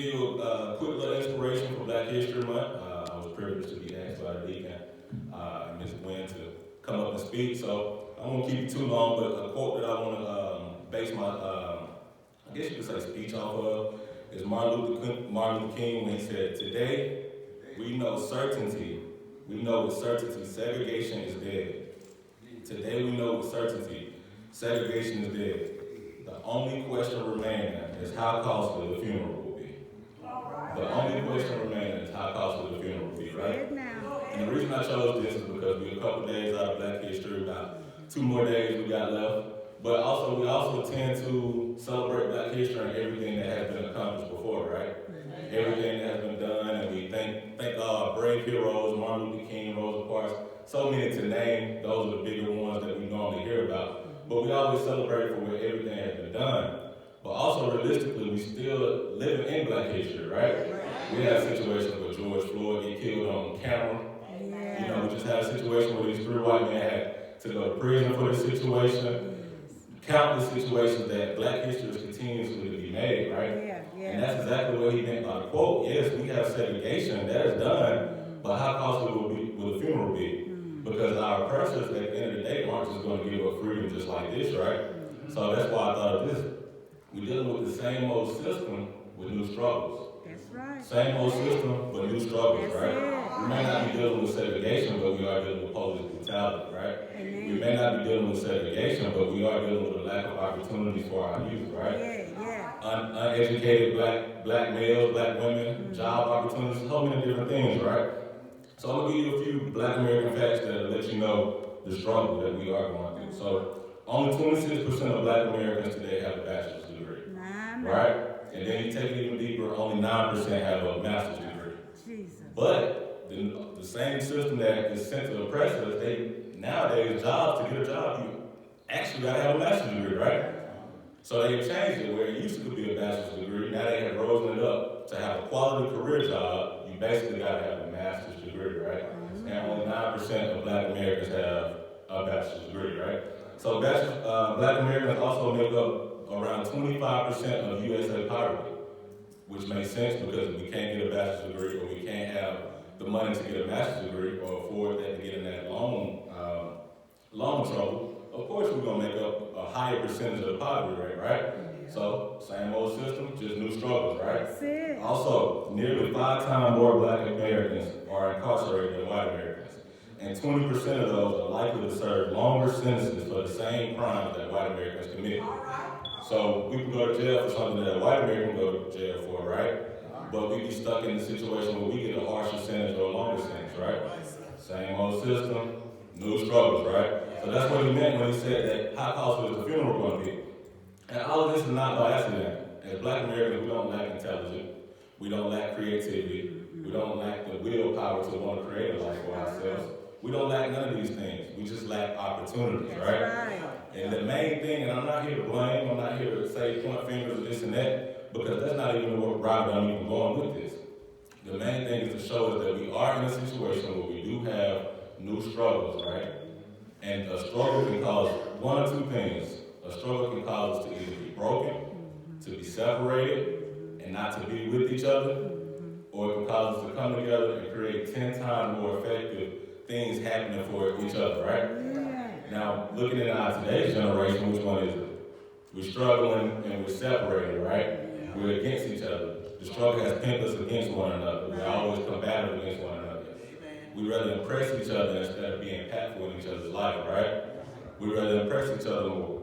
give you a quick little inspiration for Black History Month. I was privileged to be asked by the deacon and Ms. Gwen to come up and speak. So I won't keep you too long, but a quote that I want to base my, I guess you could say, speech off of is Martin Luther King when he said, "Today we know with certainty segregation is dead. Today we know with certainty segregation is dead. The only question remaining is how costly the funeral will be." The only question remaining is how costly the funeral will be, right? And the reason I chose this is because we're a couple days out of Black History, about 2 more days we got left. But also, we also tend to celebrate Black history and everything that has been accomplished before, right? Everything that has been done, and we thank brave heroes, Martin Luther King, Rosa Parks, so many to name. Those are the bigger ones that we normally hear about. But we always celebrate for where everything has been done. But also, realistically, we still live in Black history, right? We had situations where George Floyd get killed on camera. You know, we just had a situation where these 3 white men had to go to prison for this situation. Countless situations that Black history is continuously to be made, right? And that's exactly what he meant by the quote. Yes, we have segregation, that is done, but how costly will the funeral be? Because our oppressors at the end of the day aren't just going to give up freedom just like this, right? So that's why I thought of this. We're dealing with the same old system with new struggles. That's right. Same old system, but new struggles, right? We may not be dealing with segregation, but we are dealing with police brutality, right? Amen. We may not be dealing with segregation, but we are dealing with a lack of opportunities for our youth, right? Uneducated black males, black women, job opportunities, so many different things, right? So I'm going to give you a few Black American facts that let you know the struggle that we are going through. So only 26% of Black Americans today have a bachelor's degree, right? And then you take it even deeper, only 9% have a master's degree. But the same system that is sent to oppress us, nowadays, to get a job, you actually got to have a master's degree, right? So they've changed it where it used to be a bachelor's degree. Now they have risen it up to have a quality career job. You basically got to have a master's degree, right? And only 9% of Black Americans have a bachelor's degree, right? So Black Americans also make up around 25% of USA poverty, which makes sense because if we can't get a bachelor's degree or we can't have the money to get a master's degree or afford that to get in that loan trouble, of course we're going to make up a higher percentage of the poverty rate, right? So, same old system, just new struggles, right? Also, nearly 5 times more Black Americans are incarcerated than white Americans. And 20% of those are likely to serve longer sentences for the same crimes that white Americans commit. So, we can go to jail for something that a white American go to jail for, right? But we be stuck in the situation where we get a harsher sentence or a longer sentence, right? Same old system, new struggles, right? So that's what he meant when he said that how costly is the funeral going to be. And all of this is not by accident. As Black Americans, we don't lack intelligence. We don't lack creativity. We don't lack the willpower to want to create a life for ourselves. We don't lack none of these things. We just lack opportunities, right? And the main thing, and I'm not here to blame, I'm not here to say point fingers or this and that, because that's not even the route I'm even going with this. The main thing is to show us that we are in a situation where we do have new struggles, right? And a struggle can cause one or two things. A struggle can cause us to either be broken, to be separated, and not to be with each other, or it can cause us to come together and create 10 times more effective things happening for each other, right? Now, looking at our today's generation, which one is it? We're struggling and we're separated, right? We're against each other. The struggle has pinned us against one another. We're always combative against one another. We rather impress each other instead of being impactful in each other's life, right? We rather impress each other more.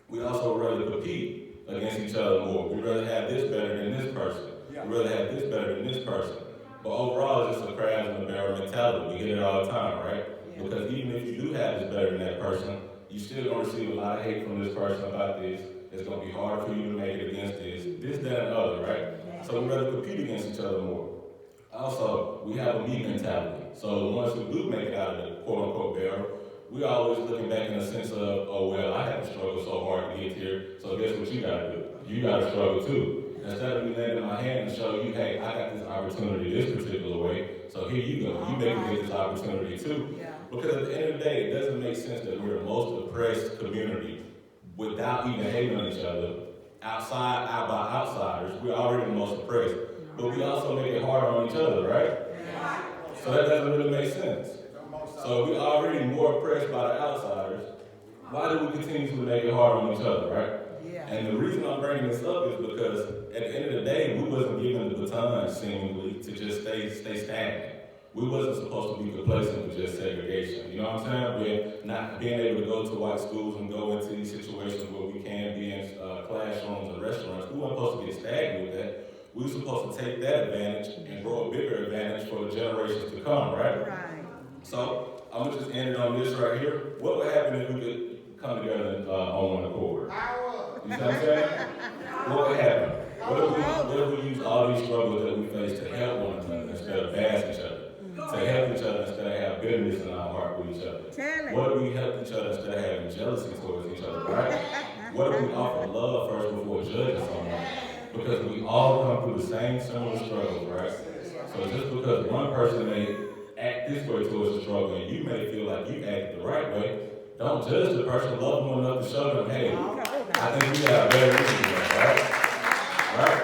We also rather compete against each other more. We rather have this better than this person. We rather have this better than this person. But overall, it's just a crabs in the barrel mentality. We get it all the time, right? Because even if you do have this better than that person, you still going to receive a lot of hate from this person about this. It's going to be hard for you to make it against this, that, and the other, right? So we rather compete against each other more. Also, we have a me mentality. So the ones who do make it out of the quote-unquote barrel, we're always looking back in the sense of, oh, well, I had to struggle so hard to get here, so guess what you got to do? You got to struggle too. Instead of me lending my hand and show you, hey, I got this opportunity this particular way, so here you go. You may get this opportunity too. Because at the end of the day, it doesn't make sense that we're the most oppressed community without even hating on each other. By outsiders, we're already the most oppressed. but we also make it harder on each other, right? So that doesn't really make sense. So we're already more oppressed by the outsiders. Why do we continuously make it hard on each other, right? Yeah. And the reason I'm bringing this up is because at the end of the day, we wasn't given the baton seemingly to just stay stagnant. We wasn't supposed to be complacent with just segregation. You know what I'm saying? We're not being able to go to white schools and go into these situations where we can be in classrooms and restaurants. We weren't supposed to get stagnant with that. We were supposed to take that advantage and grow a bigger advantage for the generations to come, right? Right. So I'm gonna just end it on this right here. What would happen if we could come together on one accord? You see what I'm saying? What would happen? What if we use all these struggles that we face to help one another instead of bash each other? To help each other instead of have bitterness in our heart with each other? What if we help each other instead of having jealousy towards each other, right? What if we offer love first before judging someone? Because we all come through the same similar struggles, right? So just because one person may act this way towards the struggle and you may feel like you acted the right way, don't judge the person, love them enough to show them, hey, I think we got a better reason, right? Right?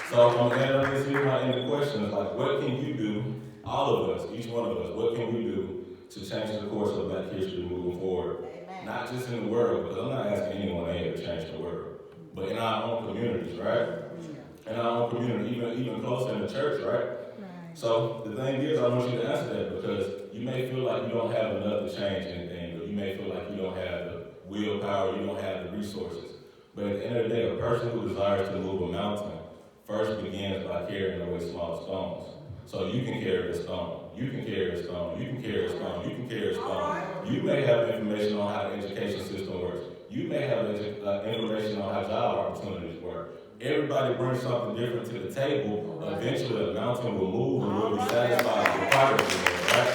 So I'm going to end on this here, my ending question is like, what can you do, all of us, each one of us, what can we do to change the course of Black history moving forward? Amen. Not just in the world, because I'm not asking anyone here to change the world, but in our own communities, right? In our own community, even closer in the church, right? So the thing is, I want you to answer that because you may feel like you don't have enough to change anything, or you may feel like you don't have the willpower, you don't have the resources. But at the end of the day, a person who desires to move a mountain first begins by carrying away small stones. So you can carry a stone, you can carry a stone, you can carry a stone, you can carry a stone. You may have information on how the education system works. You may have information on how job opportunities work. Everybody brings something different to the table. Eventually, the mountain will move and we'll be satisfied with progress in there, right?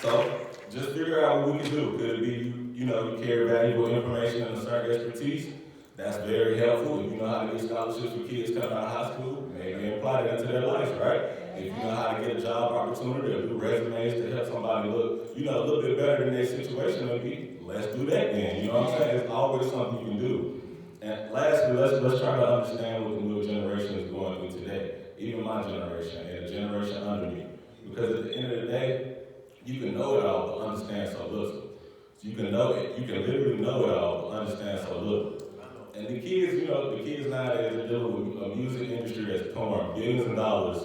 So, just figure out what we can do. Could it be, you carry valuable information and a certain expertise? That's very helpful. If you know how to get scholarships for kids coming out of high school, maybe apply that into their life, right? If you know how to get a job opportunity or do resumes to help somebody look, a little bit better than their situation, maybe let's do that then. You know what I'm saying? It's always something you can do. And lastly, let's try to understand what the new generation is going through today. Even my generation and the generation under me. Because at the end of the day, you can know it all but understand so little. So you can know it, you can literally know it all but understand so little. And the kids nowadays are dealing with a music industry that's pouring billions of dollars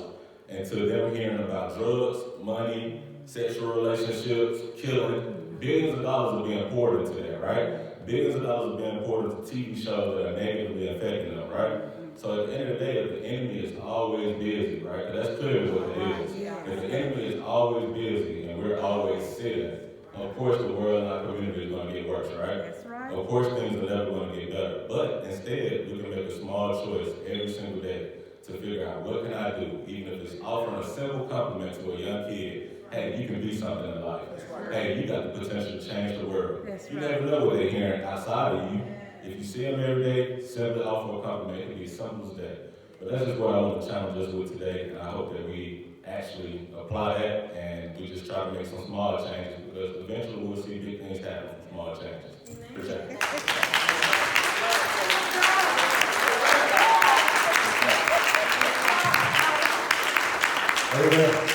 into them hearing about drugs, money, sexual relationships, killing. Billions of dollars are being poured into that, right? Billions of dollars are being poured into TV shows that are negatively affecting them, right? So at the end of the day, the enemy is always busy, right? Because that's clearly what it is. If the enemy is always busy and we're always sitting, of course the world and our community is going to get worse, right? That's right. Of course things are never going to get better. But instead, we can make a small choice every single day to figure out what can I do, even if it's offering a simple compliment to a young kid. Hey, you can be something in life. Hey, you got the potential to change the world. You never know what they're hearing outside of you. If you see them every day, simply offer a compliment. It can be as simple as that. But that's just what I want to challenge us with today, and I hope that we actually apply that and we just try to make some small changes because eventually we'll see big things happen from small changes. Appreciate it. Amen.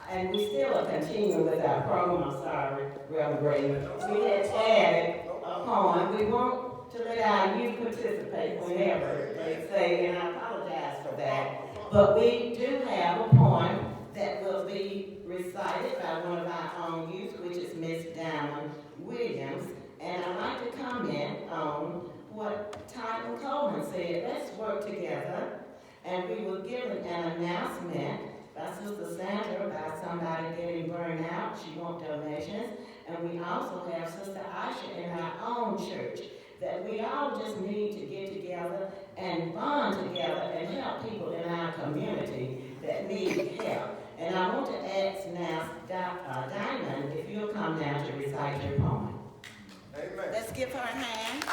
And we still are continuing with our program. I'm sorry, Reverend Gray. We had added a poem. We want to let our youth participate whenever they say, and I apologize for that. But we do have a poem that will be recited by one of our own youth, which is Miss Diamond Williams. And I'd like to comment on what Titan Coleman said. Let's work together. And we were given an announcement by Sister Sandra about somebody getting burned out. She wants donations. And we also have Sister Aisha in our own church that we all just need to get together and bond together and help people in our community that need help. And I want to ask now Diamond if you'll come down to recite your poem. Amen. Let's give her a hand.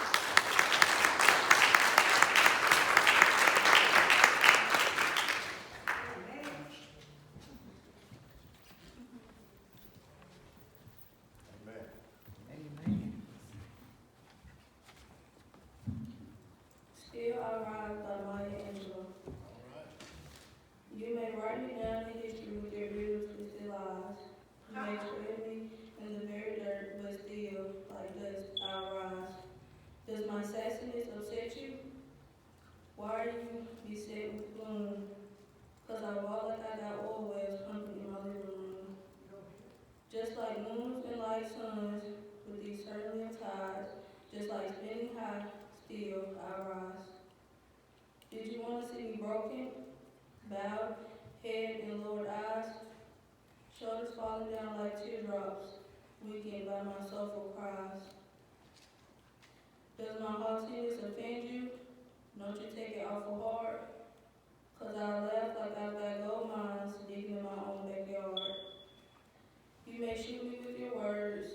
Why are you beset with gloom? 'Cause I walk like I got oil wells pumping in my living room. Just like moons and like suns, with these certainly of tides, just like spinning high, still I rise. Did you want to see me broken, bowed, head and lowered eyes, shoulders falling down like teardrops, weakened by my soulful cries? Does my haughtiness offend you? Don't you take it awful hard? 'Cause I laugh like I've got gold mines digging in my own backyard. You may shoot me with your words,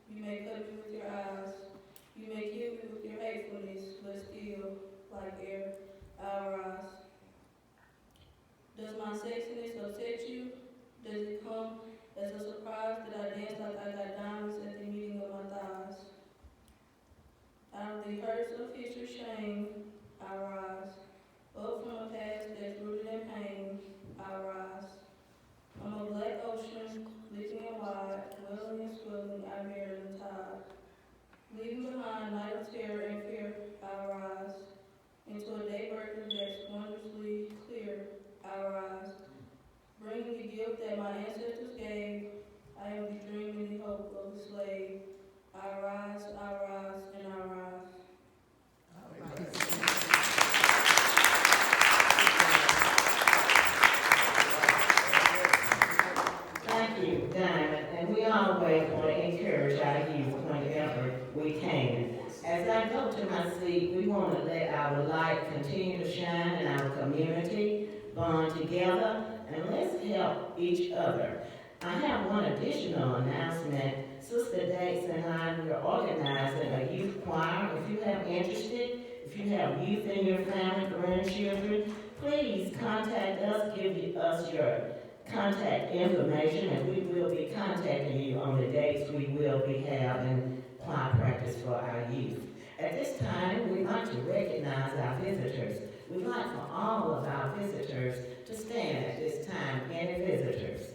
you may cut me with your eyes, you may kill me with your hatefulness, but still, like air, I rise. Does my sexiness upset you? Does it come as a surprise that I dance like I got diamonds at the meeting of my thighs? Out of the hurts of future shame, I rise. Up from a past that's rooted in pain, I rise. I'm a black ocean, leaping and wide, welling and swelling, I bear the tide. Leaving behind night of terror and fear, I rise. Into a daybreaker that's wondrously clear, I rise. Bringing the gift that my ancestors gave, I am the dream and the hope of the slave. I rise, and I rise. Thank you, Diamond, and we always want to encourage our youth whenever we can. As I go to my seat, we want to let our light continue to shine in our community, bond together, and let's help each other. I have one additional announcement. Sister Dates and I are organizing a youth choir. If you have interested, if you have youth in your family, grandchildren, please contact us, give us your contact information, and we will be contacting you on the dates we will be having choir practice for our youth. At this time, we'd like to recognize our visitors. We'd like for all of our visitors to stand at this time. Any visitors?